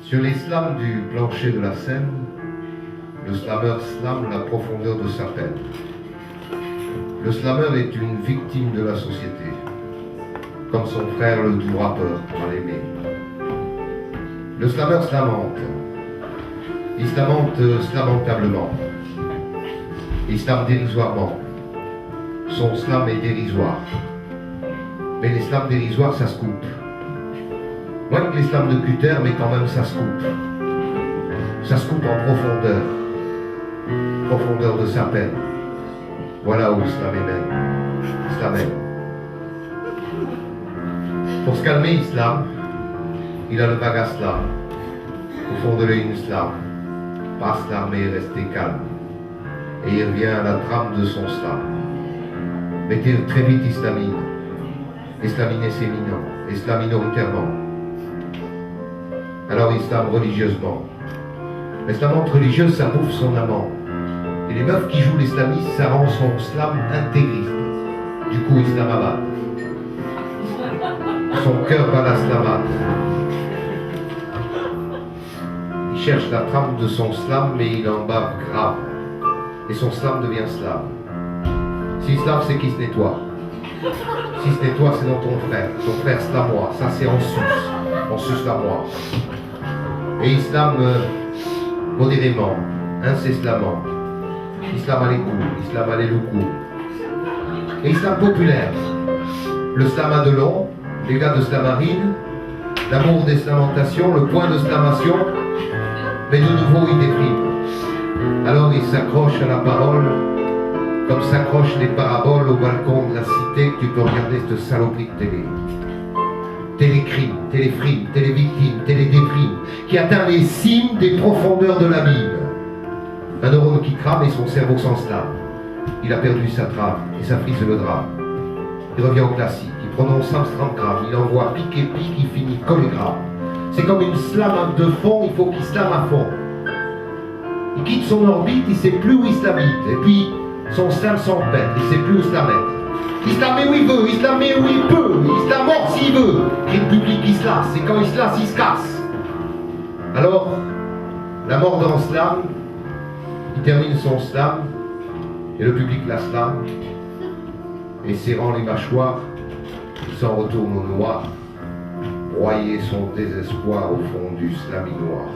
Sur les slams du plancher de la scène, le slammer slame la profondeur de sa peine. Le slammer est une victime de la société, comme son frère le doux rappeur mal aimé. Le slammer se lamente. Il se lamente lamentablement. Il slame dérisoirement. Son slam est dérisoire. Mais les slams dérisoires, ça se coupe. Moins que les slams de cutter, mais quand même ça se coupe. Ça se coupe en profondeur. Profondeur de sa peine. Voilà où slam mène. Slam mène. Pour se calmer, il slame. Il a le vague à slam. Au fond de l'œil, une slame. Pas slammer, rester calme. Et il revient à la trame de son slam. Mais très vite, il slamine. Et slaminer, c'est minant. Et slam minoritairement. Alors il slame religieusement. L'islamante religieuse, ça bouffe son amant. Et les meufs qui jouent l'islamisme, ça rend son slam intégriste. Du coup, il slamabad. Son cœur bat la slamade. Il cherche la trame de son slam, mais il en bave grave. Et son slam devient slam. S'il slame, c'est qu'il se nettoie. S'il se nettoie, c'est dans ton frère. Ton frère slamois. Ça, c'est en sus. En sus la moi. Et il slame modérément, incessamment. Il slame à l'écoute, il slame à l'éloucou. Et il slame populaire. Le slam à Delon, les gars de Slamarine, l'amour des slamentations, le point de slamation, mais de nouveau il déprime. Alors il s'accroche à la parole, comme s'accrochent les paraboles au balcon de la cité que tu peux regarder cette saloperie de télé. Télécrime, téléfrime, télévictime, télédéprime, qui atteint les cimes des profondeurs de l'abîme. Un neurone qui crame et son cerveau s'enslame. Il a perdu sa trame et ça frise le drame. Il revient au classique, il prononce Amstramgram, il envoie pique et pique, il finit collégramme. C'est comme une slame de fond, il faut qu'il slame à fond. Il quitte son orbite, il ne sait plus où il slamite. Et puis, son slam s'empête, il ne sait plus où se la mettre. Il se la met où il veut, il se la met où il peut, il se la mord s'il veut. Et le public il se lasse, et quand il se lasse, il se casse. Alors, la mort d'un slam, il termine son slam, et le public la slame, et serrant les mâchoires, il s'en retourne au noir, broyer son désespoir au fond du slaminoir.